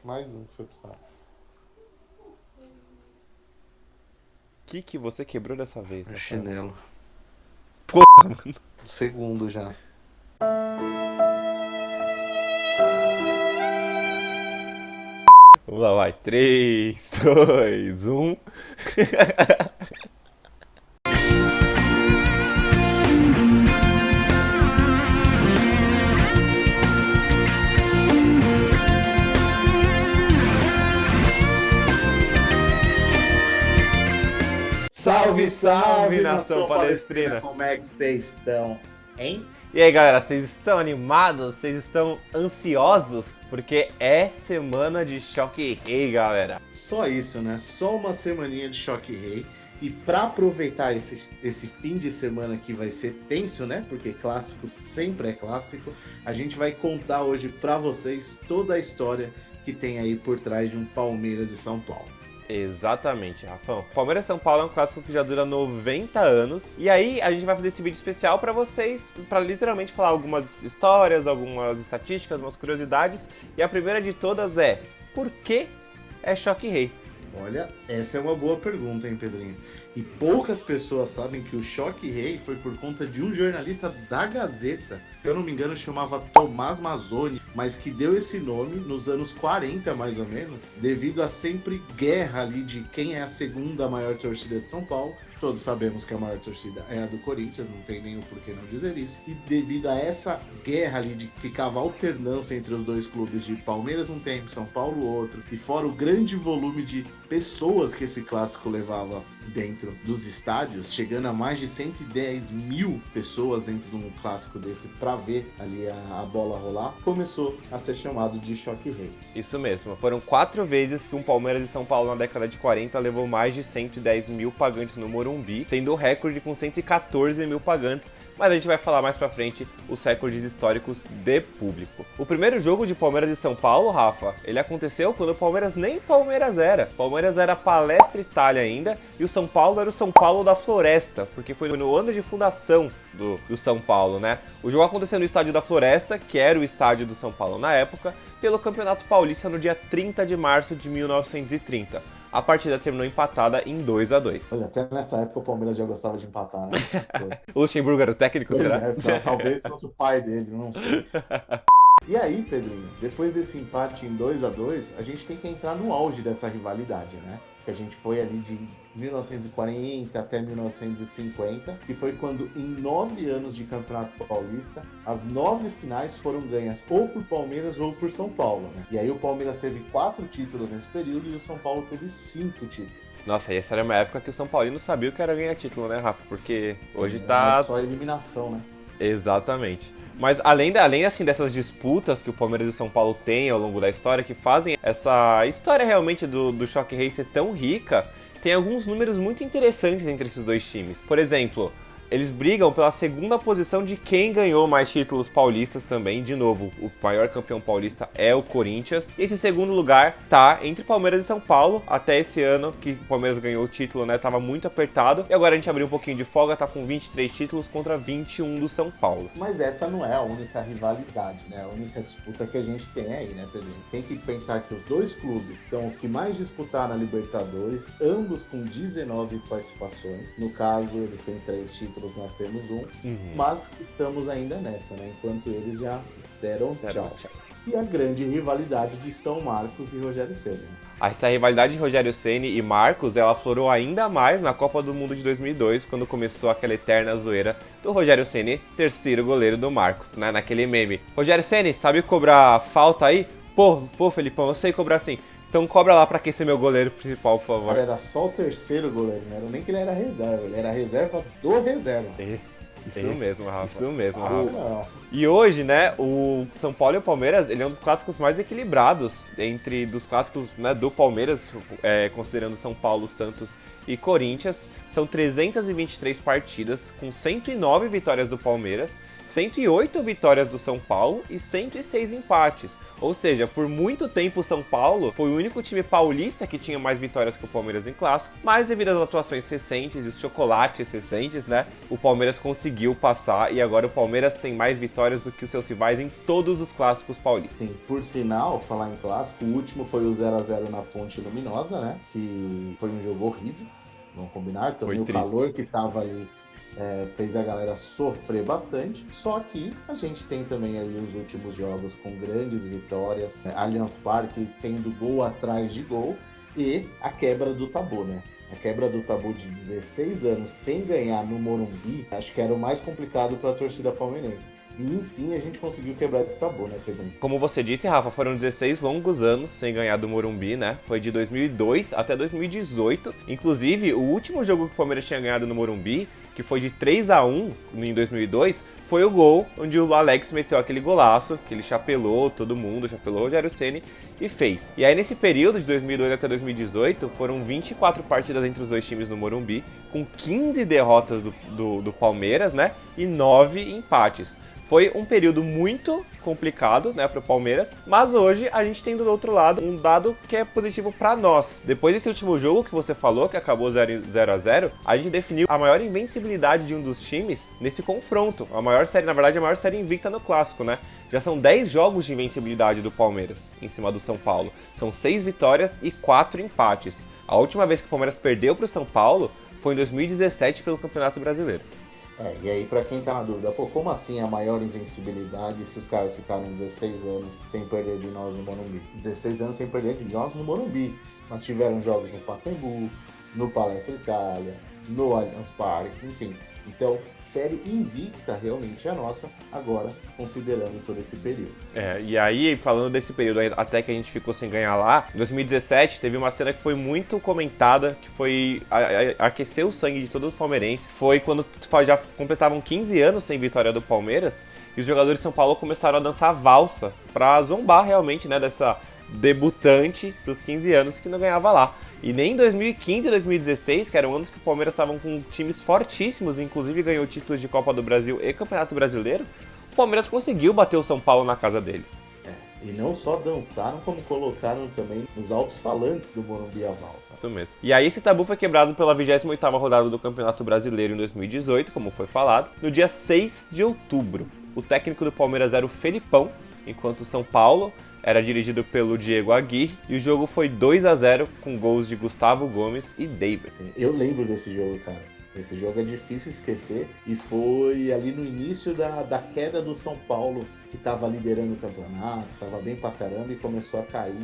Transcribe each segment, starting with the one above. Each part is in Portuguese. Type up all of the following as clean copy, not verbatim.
Mais um que foi pro saco. O que você quebrou dessa vez, O Rafael? chinelo. Porra, mano. Segundo já. Vamos lá, vai. 3, 2, 1. Salve, salve, nação palestrina! Como é que vocês estão, hein? E aí, galera, vocês estão animados? Vocês estão ansiosos? Porque é semana de Choque Rei, galera. Só isso, né? Só uma semaninha de Choque Rei. E pra aproveitar esse fim de semana que vai ser tenso, né? Porque clássico sempre é clássico. A gente vai contar hoje pra vocês toda a história que tem aí por trás de um Palmeiras e São Paulo. Exatamente, Rafão. Palmeiras São Paulo é um clássico que já dura 90 anos. E aí a gente vai fazer esse vídeo especial pra vocês, pra literalmente falar algumas histórias, algumas estatísticas, umas curiosidades. E a primeira de todas é: por que é Choque Rei? Olha, essa é uma boa pergunta, hein, Pedrinho? E poucas pessoas sabem que o Choque Rei foi por conta de um jornalista da Gazeta, se eu não me engano chamava Tomás Mazzoni, mas que deu esse nome nos anos 40, mais ou menos, devido a sempre guerra ali de quem é a segunda maior torcida de São Paulo. Todos sabemos que a maior torcida é a do Corinthians, não tem nem o porquê não dizer isso. E devido a essa guerra ali de que ficava alternância entre os dois clubes, de Palmeiras um tempo, São Paulo outro, e fora o grande volume de pessoas que esse clássico levava dentro dos estádios, chegando a mais de 110 mil pessoas dentro de um clássico desse para ver ali a bola rolar, começou a ser chamado de Choque Rei. Isso mesmo, foram 4 vezes que um Palmeiras e São Paulo na década de 40 levou mais de 110 mil pagantes no Morumbi, sendo o recorde com 114 mil pagantes, mas a gente vai falar mais pra frente os recordes históricos de público. O primeiro jogo de Palmeiras e São Paulo, Rafa, ele aconteceu quando o Palmeiras nem Palmeiras era. O Palmeiras era Palestra Itália ainda, e o São Paulo era o São Paulo da Floresta, porque foi no ano de fundação do São Paulo, né? O jogo aconteceu no estádio da Floresta, que era o estádio do São Paulo na época, pelo Campeonato Paulista no dia 30 de março de 1930. A partida terminou empatada em 2-2. Olha, até nessa época o Palmeiras já gostava de empatar, né? O Luxemburgo era o técnico, será? Talvez fosse o pai dele, não sei. E aí, Pedrinho, depois desse empate em 2-2, a gente tem que entrar no auge dessa rivalidade, né? Que a gente foi ali de 1940 até 1950, que foi quando, em 9 anos de Campeonato Paulista, as 9 finais foram ganhas ou por Palmeiras ou por São Paulo, né? E aí o Palmeiras teve 4 títulos nesse período e o São Paulo teve 5 títulos. Nossa, e essa era uma época que o São Paulino sabia o que era ganhar título, né, Rafa? Porque hoje Não tá... é só eliminação, né? Exatamente. Mas além assim, dessas disputas que o Palmeiras e o São Paulo têm ao longo da história, que fazem essa história realmente do Choque Rei ser tão rica, tem alguns números muito interessantes entre esses dois times. Por exemplo, eles brigam pela segunda posição de quem ganhou mais títulos paulistas também. De novo, o maior campeão paulista é o Corinthians. E esse segundo lugar tá entre Palmeiras e São Paulo. Até esse ano que o Palmeiras ganhou o título, né, tava muito apertado. E agora a gente abriu um pouquinho de folga, tá com 23 títulos contra 21 do São Paulo. Mas essa não é a única rivalidade, né? A única disputa que a gente tem aí, né, Pedrinho? Tem que pensar que os dois clubes são os que mais disputaram a Libertadores, ambos com 19 participações. No caso, eles têm 3 títulos, nós temos um, mas estamos ainda nessa, né? Enquanto eles já deram tchau. E a grande rivalidade de São Marcos e Rogério Ceni. Essa rivalidade de Rogério Ceni e Marcos, ela aflorou ainda mais na Copa do Mundo de 2002, quando começou aquela eterna zoeira do Rogério Ceni, terceiro goleiro do Marcos, né? Naquele meme. Rogério Ceni, sabe cobrar falta aí? Pô, Felipão, eu sei cobrar sim. Então cobra lá pra aquecer meu goleiro principal, por favor. Cara, era só o terceiro goleiro, não era nem que ele era reserva, ele era reserva do reserva. Isso mesmo, Rafa. Isso mesmo, Ah, Rafa. não. E hoje, né, o São Paulo e o Palmeiras, ele é um dos clássicos mais equilibrados entre dos clássicos, né, do Palmeiras, considerando São Paulo, Santos e Corinthians. São 323 partidas, com 109 vitórias do Palmeiras, 108 vitórias do São Paulo e 106 empates. Ou seja, por muito tempo o São Paulo foi o único time paulista que tinha mais vitórias que o Palmeiras em clássico, mas devido às atuações recentes e os chocolates recentes, né, o Palmeiras conseguiu passar e agora o Palmeiras tem mais vitórias do que os seus rivais em todos os clássicos paulistas. Sim, por sinal, falar em clássico, o último foi o 0x0 na Fonte Luminosa, né, que foi um jogo horrível, vamos combinar, também o calor que tava ali fez a galera sofrer bastante, só que a gente tem também aí os últimos jogos com grandes vitórias, Allianz Parque tendo gol atrás de gol e a quebra do tabu, né? A quebra do tabu de 16 anos sem ganhar no Morumbi, acho que era o mais complicado para a torcida palmeirense. E enfim a gente conseguiu quebrar esse tabu, né, Pedro? Como você disse, Rafa, foram 16 longos anos sem ganhar do Morumbi, né? Foi de 2002 até 2018. Inclusive, o último jogo que o Palmeiras tinha ganhado no Morumbi, que foi de 3-1 em 2002, foi o gol onde o Alex meteu aquele golaço, que ele chapelou todo mundo, chapelou o Rogério Ceni e fez. E aí nesse período de 2002 até 2018, foram 24 partidas entre os dois times no Morumbi, com 15 derrotas do Palmeiras, né, e 9 empates. Foi um período muito complicado, né, para o Palmeiras, mas hoje a gente tem do outro lado um dado que é positivo para nós. Depois desse último jogo que você falou, que acabou 0-0, a gente definiu a maior invencibilidade de um dos times nesse confronto. A maior série, na verdade, a maior série invicta no clássico, né? Já são 10 jogos de invencibilidade do Palmeiras em cima do São Paulo. São 6 vitórias e 4 empates. A última vez que o Palmeiras perdeu para o São Paulo foi em 2017 pelo Campeonato Brasileiro. E aí pra quem tá na dúvida, como assim a maior invencibilidade se os caras ficaram 16 anos sem perder de nós no Morumbi? 16 anos sem perder de nós no Morumbi. Nós tivemos jogos no Pacaembu, no Palestra Itália, no Allianz Parque, enfim. Então, série invicta realmente é a nossa, agora considerando todo esse período. E aí, falando desse período até que a gente ficou sem ganhar lá, em 2017 teve uma cena que foi muito comentada, que foi aquecer o sangue de todo o palmeirense. Foi quando já completavam 15 anos sem vitória do Palmeiras, e os jogadores de São Paulo começaram a dançar valsa pra zombar realmente, né, dessa debutante dos 15 anos que não ganhava lá. E nem em 2015 e 2016, que eram anos que o Palmeiras estavam com times fortíssimos, inclusive ganhou títulos de Copa do Brasil e Campeonato Brasileiro, o Palmeiras conseguiu bater o São Paulo na casa deles. E não só dançaram, como colocaram também nos altos-falantes do Morumbi a valsa. Isso mesmo. E aí esse tabu foi quebrado pela 28ª rodada do Campeonato Brasileiro em 2018, como foi falado, no dia 6 de outubro. O técnico do Palmeiras era o Felipão, enquanto o São Paulo era dirigido pelo Diego Aguirre, e o jogo foi 2-0 com gols de Gustavo Gomes e Davis. Eu lembro desse jogo, cara. Esse jogo é difícil esquecer e foi ali no início da queda do São Paulo, que estava liderando o campeonato, estava bem pra caramba e começou a cair.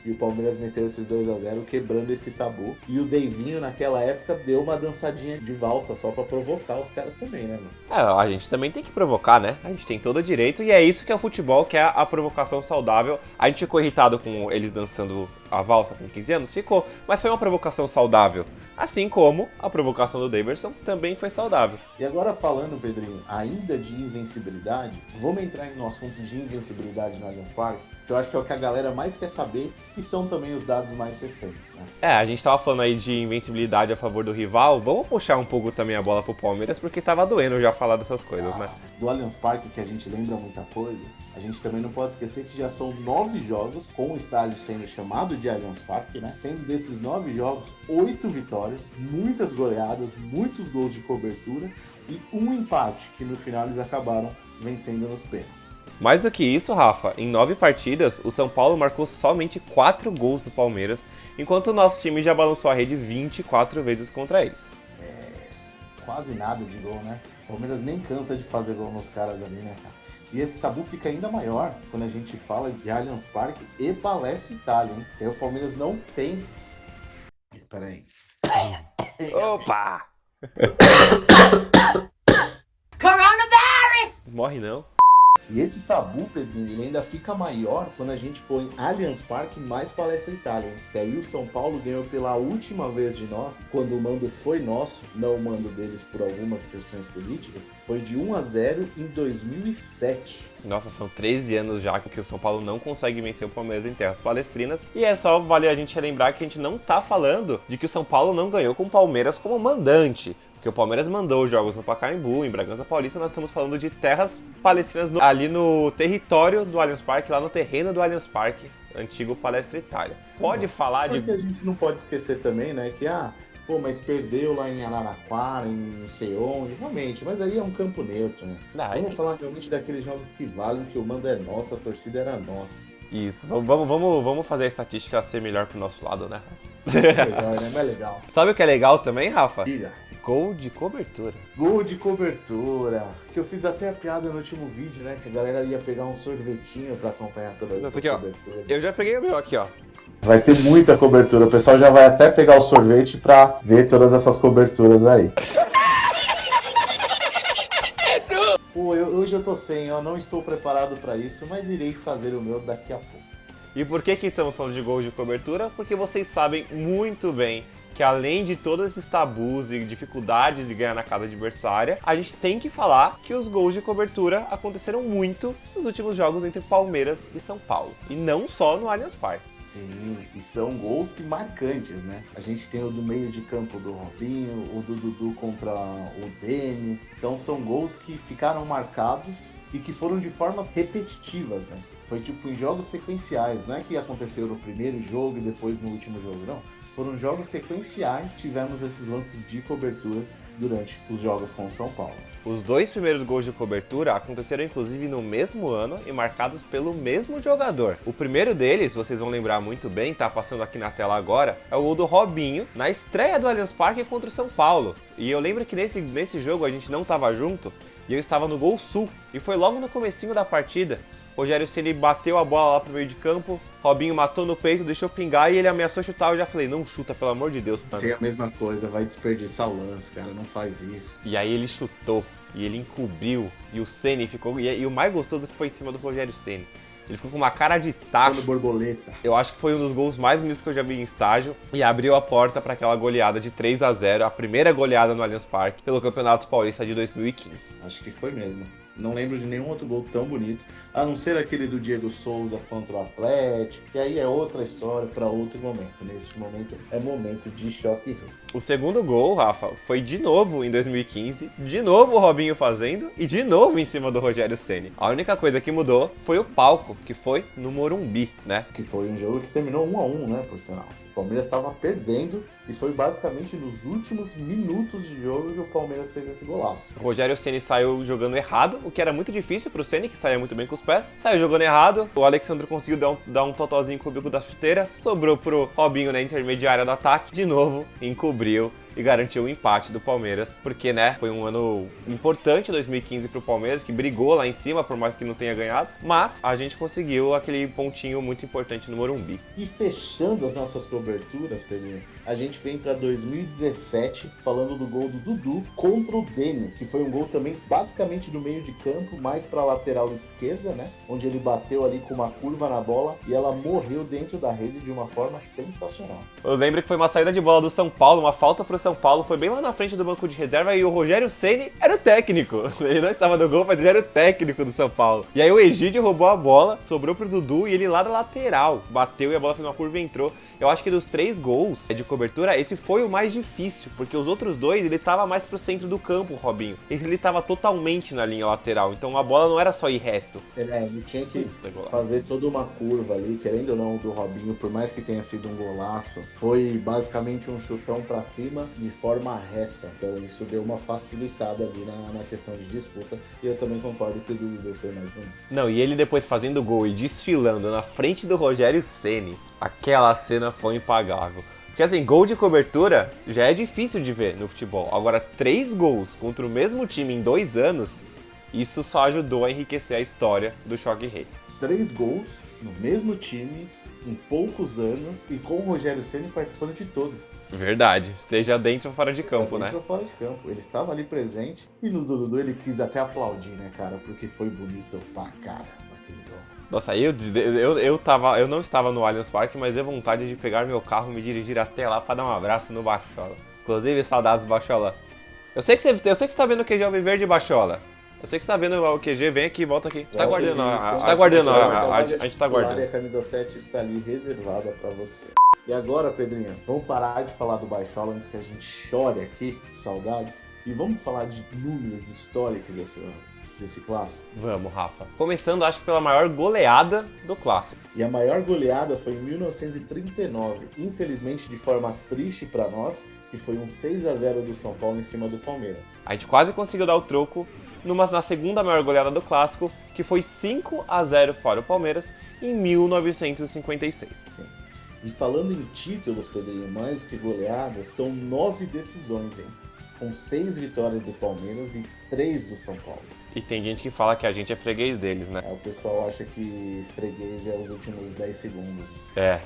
E o Palmeiras meteu esses 2-0, quebrando esse tabu. E o Deivinho, naquela época, deu uma dançadinha de valsa só pra provocar os caras também, né, mano? A gente também tem que provocar, né? A gente tem todo o direito e é isso que é o futebol, que é a provocação saudável. A gente ficou irritado com eles dançando a valsa com 15 anos? Ficou, mas foi uma provocação saudável. Assim como a provocação do Daverson também foi saudável. E agora falando, Pedrinho, ainda de invencibilidade, vamos entrar no assunto de invencibilidade no Allianz Parque, que eu acho que é o que a galera mais quer saber, e são também os dados mais recentes, né? A gente tava falando aí de invencibilidade a favor do rival, vamos puxar um pouco também a bola pro Palmeiras, porque tava doendo já falar dessas coisas, né? Do Allianz Parque, que a gente lembra muita coisa, a gente também não pode esquecer que já são 9 jogos, com o estádio sendo chamado de Allianz Parque, né? Sendo desses 9 jogos, 8 vitórias, muitas goleadas, muitos gols de cobertura e um empate, que no final eles acabaram vencendo nos pênaltis. Mais do que isso, Rafa, em 9 partidas, o São Paulo marcou somente 4 gols do Palmeiras, enquanto o nosso time já balançou a rede 24 vezes contra eles. Quase nada de gol, né? O Palmeiras nem cansa de fazer gol nos caras ali, né, cara? E esse tabu fica ainda maior quando a gente fala de Allianz Parque e Palestra Itália, hein? E aí o Palmeiras não tem... Peraí. Opa! Coronavirus! Morre não. E esse tabu, Pedrinho, ele ainda fica maior quando a gente põe Allianz Parque mais Palestra Itália, hein? Que aí o São Paulo ganhou pela última vez de nós, quando o mando foi nosso, não o mando deles por algumas questões políticas, foi de 1-0 em 2007. Nossa, são 13 anos já que o São Paulo não consegue vencer o Palmeiras em terras palestrinas. E é só vale a gente relembrar que a gente não tá falando de que o São Paulo não ganhou com o Palmeiras como mandante. Porque o Palmeiras mandou os jogos no Pacaembu, em Bragança Paulista, nós estamos falando de terras palestinas ali no território do Allianz Parque, lá no terreno do Allianz Parque, antigo Palestra Itália. Pode falar de... Porque a gente não pode esquecer também, né, que mas perdeu lá em Araraquara, em não sei onde, realmente, mas aí é um campo neutro, né? Vamos falar realmente daqueles jogos que valem, que o mando é nosso, a torcida era nossa. Isso, vamos fazer a estatística ser melhor pro nosso lado, né? Melhor, né? Mais legal. Sabe o que é legal também, Rafa? Diga. Gol de cobertura. Gol de cobertura. Que eu fiz até a piada no último vídeo, né? Que a galera ia pegar um sorvetinho pra acompanhar todas essas coberturas. Eu já peguei o meu aqui, ó. Vai ter muita cobertura. O pessoal já vai até pegar o sorvete pra ver todas essas coberturas aí. Pô, hoje eu tô sem, eu não estou preparado pra isso, mas irei fazer o meu daqui a pouco. E por que estamos falando de gols de cobertura? Porque vocês sabem muito bem que além de todos esses tabus e dificuldades de ganhar na casa adversária, a gente tem que falar que os gols de cobertura aconteceram muito nos últimos jogos entre Palmeiras e São Paulo. E não só no Allianz Parque. Sim, e são gols marcantes, né? A gente tem o do meio de campo do Robinho, o do Dudu contra o Denis. Então são gols que ficaram marcados e que foram de formas repetitivas, né? Foi tipo em jogos sequenciais, não é que aconteceu no primeiro jogo e depois no último jogo, não. Foram jogos sequenciais, tivemos esses lances de cobertura durante os jogos com o São Paulo. Os dois primeiros gols de cobertura aconteceram inclusive no mesmo ano e marcados pelo mesmo jogador. O primeiro deles, vocês vão lembrar muito bem, tá passando aqui na tela agora, é o gol do Robinho, na estreia do Allianz Parque contra o São Paulo. E eu lembro que nesse jogo a gente não tava junto e eu estava no Gol Sul. E foi logo no comecinho da partida. Rogério Ceni bateu a bola lá pro meio de campo, Robinho matou no peito, deixou pingar e ele ameaçou chutar. Eu já falei, não chuta, pelo amor de Deus. Isso é a mesma coisa, vai desperdiçar o lance, cara, não faz isso. E aí ele chutou, e ele encobriu, e o Ceni ficou... E o mais gostoso que foi em cima do Rogério Ceni. Ele ficou com uma cara de tacho. Borboleta. Eu acho que foi um dos gols mais bonitos que eu já vi em estágio. E abriu a porta para aquela goleada de 3-0, a primeira goleada no Allianz Parque, pelo Campeonato Paulista de 2015. Acho que foi mesmo. Não lembro de nenhum outro gol tão bonito, a não ser aquele do Diego Souza contra o Atlético, que aí é outra história para outro momento. Neste momento é momento de choque rei. O segundo gol, Rafa, foi de novo em 2015, de novo o Robinho fazendo e de novo em cima do Rogério Ceni. A única coisa que mudou foi o palco, que foi no Morumbi, né? Que foi um jogo que terminou 1-1, né, por sinal. O Palmeiras estava perdendo e foi basicamente nos últimos minutos de jogo que o Palmeiras fez esse golaço. O Rogério Ceni saiu jogando errado, o que era muito difícil pro Ceni, que saía muito bem com os pés. Saiu jogando errado, o Alexandre conseguiu dar um totozinho com o bico da chuteira, sobrou pro Robinho na intermediária do ataque, de novo encobriu e garantiu o empate do Palmeiras, porque, né, foi um ano importante 2015 pro Palmeiras, que brigou lá em cima, por mais que não tenha ganhado, mas a gente conseguiu aquele pontinho muito importante no Morumbi. E fechando as nossas coberturas, Pedrinho, a gente vem para 2017 falando do gol do Dudu contra o Denis, que foi um gol também basicamente do meio de campo, mais para a lateral esquerda, né, onde ele bateu ali com uma curva na bola e ela morreu dentro da rede de uma forma sensacional. Eu lembro que foi uma saída de bola do São Paulo, uma falta pro São Paulo, foi bem lá na frente do banco de reserva e o Rogério Ceni era o técnico. Ele não estava no gol, mas ele era o técnico do São Paulo. E aí o Egídio roubou a bola, sobrou pro Dudu e ele lá da lateral bateu e a bola fez uma curva e entrou. Eu acho que dos 3 gols de cobertura, esse foi o mais difícil, porque os outros 2, ele tava mais pro centro do campo, o Robinho. Esse ele tava totalmente na linha lateral, então a bola não era só ir reto. Ele tinha que fazer toda uma curva ali, querendo ou não, do Robinho, por mais que tenha sido um golaço, foi basicamente um chutão pra cima de forma reta. Então isso deu uma facilitada ali na questão de disputa, e eu também concordo que o Dudu foi mais bonito. Não, e ele depois fazendo gol e desfilando na frente do Rogério Ceni. Aquela cena foi impagável. Porque assim, gol de cobertura já é difícil de ver no futebol. Agora, 3 gols contra o mesmo time em 2 anos, isso só ajudou a enriquecer a história do Choque Rei. 3 gols no mesmo time em poucos anos e com o Rogério Ceni participando de todos. Verdade, seja dentro ou fora de campo, né? Dentro ou fora de campo. Ele estava ali presente e no Dudu ele quis até aplaudir, né, cara? Porque foi bonito pra caramba aquele gol. Nossa, eu não estava no Allianz Parque, mas deu vontade de pegar meu carro e me dirigir até lá para dar um abraço no Bachola. Inclusive, saudades, Bachola. Eu sei que você tá vendo o QG Alviverde, Bachola. Eu sei que você tá vendo o QG, vem aqui, volta aqui. A gente tá guardando, a gente tá guardando. A camisa 7 está ali reservada para você. E agora, Pedrinho, vamos parar de falar do Bachola antes que a gente chore aqui, saudades. E vamos falar de números históricos desse clássico? Vamos, Rafa. Começando, acho que pela maior goleada do clássico. E a maior goleada foi em 1939, infelizmente de forma triste para nós, que foi um 6-0 do São Paulo em cima do Palmeiras. A gente quase conseguiu dar o troco na segunda maior goleada do clássico, que foi 5-0 para o Palmeiras em 1956. Sim. E falando em títulos, Pedrinho, mais do que goleadas, são 9 decisões, hein? Com 6 vitórias do Palmeiras e 3 do São Paulo. E tem gente que fala que a gente é freguês deles, né? O pessoal acha que freguês é os últimos 10 segundos.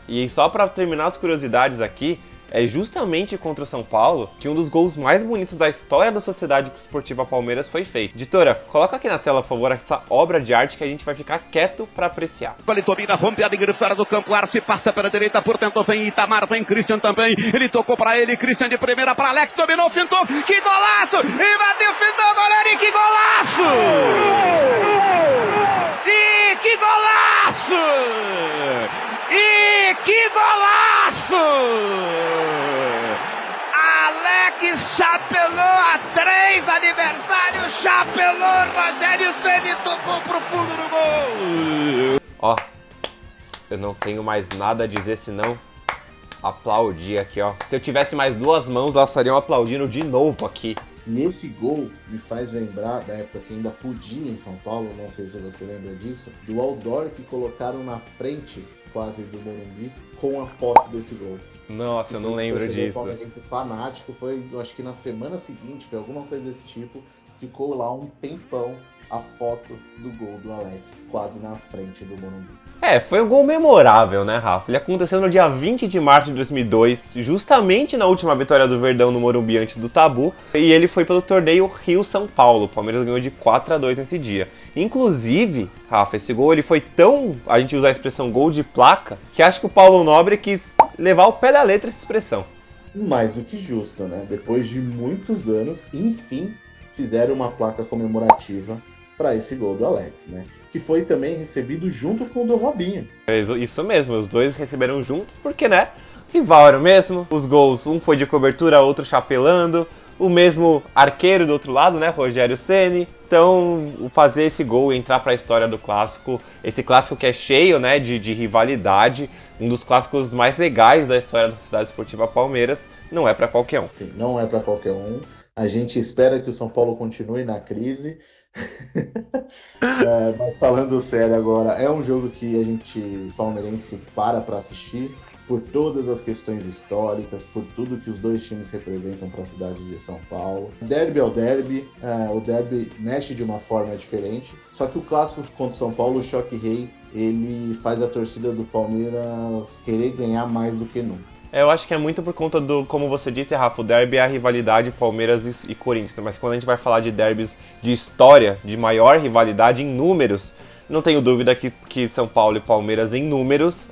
E só pra terminar as curiosidades aqui, é justamente contra o São Paulo que um dos gols mais bonitos da história da Sociedade Esportiva Palmeiras foi feito. Editora, coloca aqui na tela, por favor, essa obra de arte que a gente vai ficar quieto pra apreciar. Ele domina, rompe a linha fora do campo, Arce passa pela direita, por dentro vem Itamar, vem Christian também, ele tocou pra ele, Christian de primeira pra Alex, dominou, fintou, que golaço! E bateu, fintou, goleiro, e que golaço! E que golaço! E que golaço! Alex chapelou a 3, aniversário, chapelou, Rogério Ceni tocou pro fundo do gol! Ó, eu não tenho mais nada a dizer senão aplaudir aqui, ó. Se eu tivesse mais 2 mãos, elas estariam aplaudindo de novo aqui. E esse gol me faz lembrar da época que ainda podia em São Paulo, não sei se você lembra disso, do outdoor que colocaram na frente quase do Morumbi com a foto desse gol. Nossa, eu não lembro disso. Palmeirense fanático, foi, eu acho que na semana seguinte, foi alguma coisa desse tipo, ficou lá um tempão a foto do gol do Alex, quase na frente do Morumbi. Foi um gol memorável, né, Rafa? Ele aconteceu no dia 20 de março de 2002, justamente na última vitória do Verdão no Morumbi antes do Tabu, e ele foi pelo torneio Rio-São Paulo. O Palmeiras ganhou de 4-2 nesse dia. Inclusive, Rafa, esse gol ele foi tão, a gente usa a expressão gol de placa, que acho que o Paulo Nobre quis levar ao pé da letra essa expressão. Mais do que justo, né? Depois de muitos anos, enfim, fizeram uma placa comemorativa para esse gol do Alex, né? Que foi também recebido junto com o do Robinho. Isso mesmo, os dois receberam juntos, porque, né, rival era o mesmo. Os gols, um foi de cobertura, outro chapelando. O mesmo arqueiro do outro lado, né, Rogério Ceni. Então, fazer esse gol e entrar para a história do clássico, esse clássico que é cheio, né, de rivalidade, um dos clássicos mais legais da história da Sociedade Esportiva Palmeiras, não é para qualquer um. Sim, não é para qualquer um. A gente espera que o São Paulo continue na crise. Mas falando sério agora, é um jogo que a gente palmeirense para assistir por todas as questões históricas, por tudo que os dois times representam para a cidade de São Paulo. Derby é o derby, o derby mexe de uma forma diferente, só que o clássico contra o São Paulo, o Choque Rei, ele faz a torcida do Palmeiras querer ganhar mais do que nunca. Eu acho que é muito por conta do, como você disse, Rafa, o derby é a rivalidade Palmeiras e Corinthians, mas quando a gente vai falar de derbys de história, de maior rivalidade em números, não tenho dúvida que São Paulo e Palmeiras em números,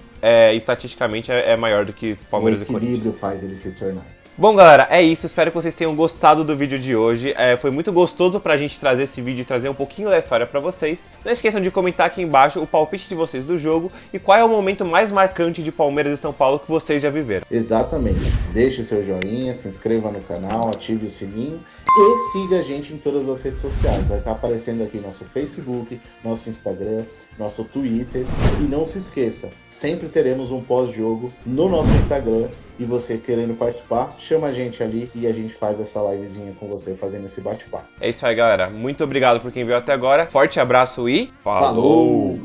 estatisticamente, é maior do que Palmeiras e Corinthians. O equilíbrio faz ele se tornar. Bom, galera, é isso. Espero que vocês tenham gostado do vídeo de hoje. Foi muito gostoso pra gente trazer esse vídeo e trazer um pouquinho da história pra vocês. Não esqueçam de comentar aqui embaixo o palpite de vocês do jogo e qual é o momento mais marcante de Palmeiras e São Paulo que vocês já viveram. Exatamente. Deixe seu joinha, se inscreva no canal, ative o sininho e siga a gente em todas as redes sociais. Vai estar aparecendo aqui nosso Facebook, nosso Instagram, nosso Twitter. E não se esqueça, sempre teremos um pós-jogo no nosso Instagram. E você querendo participar, chama a gente ali e a gente faz essa livezinha com você, fazendo esse bate-papo. É isso aí, galera. Muito obrigado por quem veio até agora. Forte abraço e Falou!